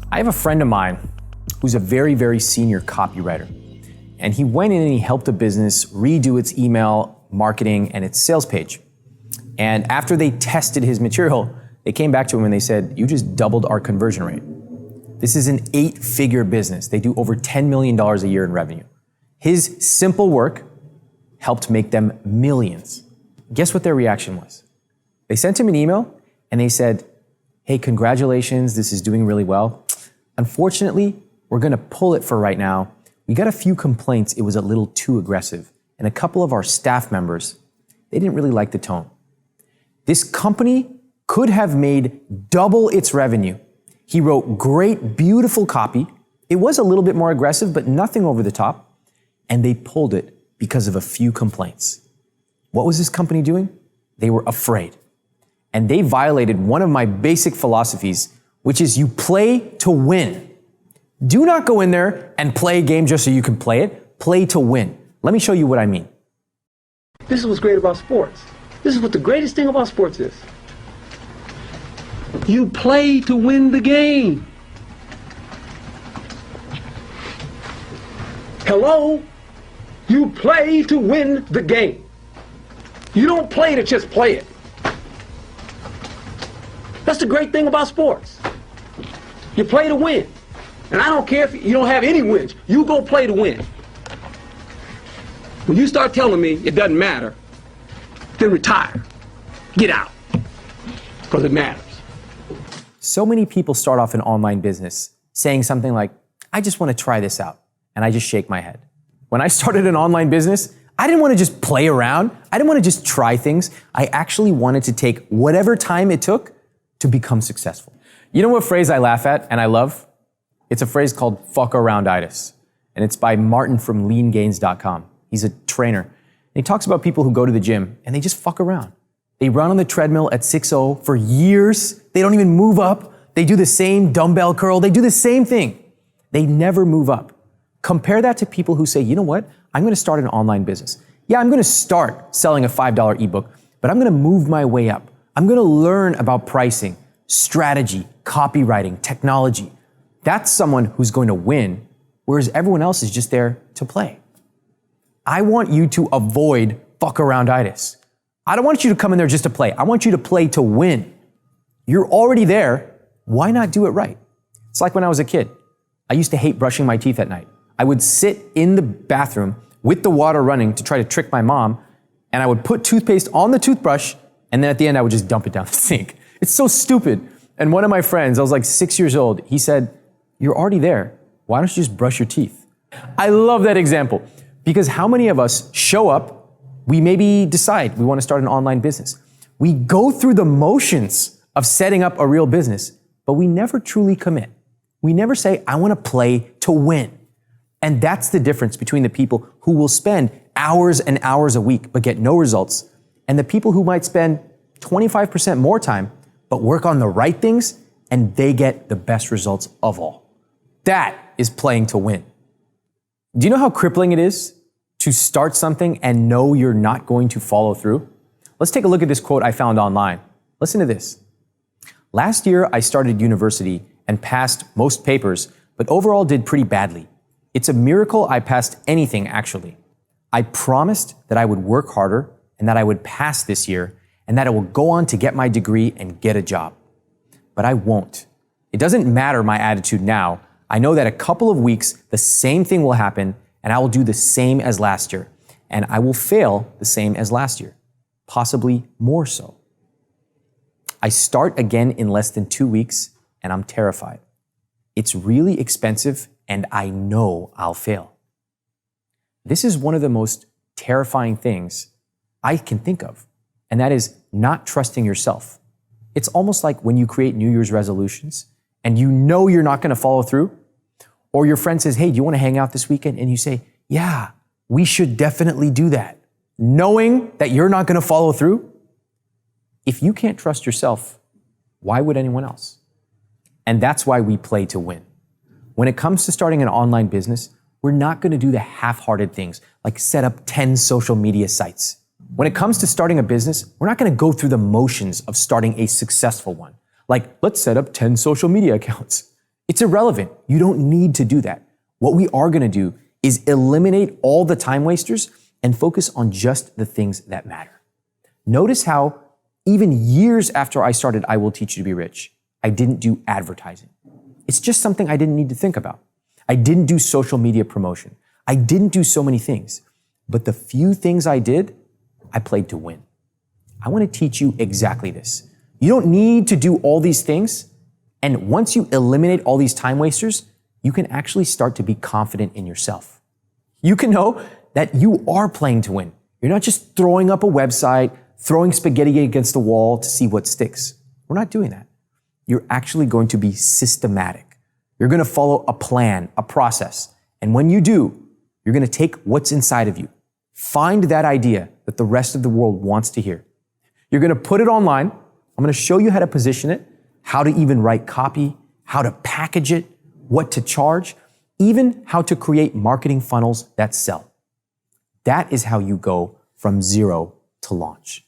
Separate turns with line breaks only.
I have a friend of mine who's a very, very senior copywriter. And he went in and he helped a business redo its email marketing and its sales page. And after they tested his material, they came back to him and they said, "You just doubled our conversion rate." This is an 8-figure business. They do over $10 million a year in revenue. His simple work helped make them millions. Guess what their reaction was? They sent him an email and they said, "Hey, congratulations, this is doing really well. Unfortunately, we're gonna pull it for right now. We got a few complaints it was a little too aggressive, and a couple of our staff members, they didn't really like the tone." This company could have made double its revenue. He wrote great, beautiful copy. It was a little bit more aggressive, but nothing over the top. And they pulled it because of a few complaints. What was this company doing? They were afraid. And they violated one of my basic philosophies, which is you play to win. Do not go in there and play a game just so you can play it. Play to win. Let me show you what I mean.
This is what's great about sports. This is what the greatest thing about sports is. You play to win the game. Hello? You play to win the game. You don't play to just play it. That's the great thing about sports. You play to win. And I don't care if you don't have any wins. You go play to win. When you start telling me it doesn't matter, then retire. Get out. Because it matters.
So many people start off an online business saying something like, "I just want to try this out." And I just shake my head. When I started an online business, I didn't want to just play around. I didn't want to just try things. I actually wanted to take whatever time it took to become successful. You know what phrase I laugh at and I love? It's a phrase called "fuck arounditis." And it's by Martin from leangains.com. He's a trainer. And he talks about people who go to the gym and they just fuck around. They run on the treadmill at 6:0 for years. They don't even move up. They do the same dumbbell curl. They do the same thing. They never move up. Compare that to people who say, "You know what? I'm going to start an online business. Yeah, I'm going to start selling a $5 ebook, but I'm going to move my way up. I'm going to learn about pricing, strategy, copywriting, technology." That's someone who's going to win, whereas everyone else is just there to play. I want you to avoid fuck arounditis. I don't want you to come in there just to play. I want you to play to win. You're already there. Why not do it right? It's like when I was a kid. I used to hate brushing my teeth at night. I would sit in the bathroom with the water running to try to trick my mom, and I would put toothpaste on the toothbrush, and then at the end I would just dump it down the sink. It's so stupid. And one of my friends, I was like 6 years old, he said, "You're already there. Why don't you just brush your teeth?" I love that example because how many of us show up, we maybe decide we want to start an online business. We go through the motions of setting up a real business, but we never truly commit. We never say, "I want to play to win." And that's the difference between the people who will spend hours and hours a week but get no results, and the people who might spend 25% more time but work on the right things and they get the best results of all. That is playing to win. Do you know how crippling it is to start something and know you're not going to follow through? Let's take a look at this quote I found online. Listen to this. "Last year, I started university and passed most papers, but overall did pretty badly. It's a miracle I passed anything, actually. I promised that I would work harder and that I would pass this year and that I will go on to get my degree and get a job. But I won't. It doesn't matter my attitude now. I know that a couple of weeks, the same thing will happen and I will do the same as last year. And I will fail the same as last year, possibly more so. I start again in less than 2 weeks and I'm terrified. It's really expensive and I know I'll fail." This is one of the most terrifying things I can think of, and that is not trusting yourself. It's almost like when you create New Year's resolutions and you know you're not going to follow through, or your friend says, "Hey, do you want to hang out this weekend?" And you say, "Yeah, we should definitely do that," knowing that you're not going to follow through. If you can't trust yourself, why would anyone else? And that's why we play to win. When it comes to starting an online business, we're not going to do the half-hearted things like set up 10 social media sites. When it comes to starting a business, we're not going to go through the motions of starting a successful one. Like, let's set up 10 social media accounts. It's irrelevant. You don't need to do that. What we are going to do is eliminate all the time wasters and focus on just the things that matter. Notice how even years after I started I Will Teach You to Be Rich, I didn't do advertising. It's just something I didn't need to think about. I didn't do social media promotion. I didn't do so many things. But the few things I did, I played to win. I want to teach you exactly this. You don't need to do all these things. And once you eliminate all these time wasters, you can actually start to be confident in yourself. You can know that you are playing to win. You're not just throwing up a website, throwing spaghetti against the wall to see what sticks. We're not doing that. You're actually going to be systematic. You're going to follow a plan, a process. And when you do, you're going to take what's inside of you. Find that idea that the rest of the world wants to hear. You're going to put it online. I'm going to show you how to position it, how to even write copy, how to package it, what to charge, even how to create marketing funnels that sell. That is how you go from zero to launch.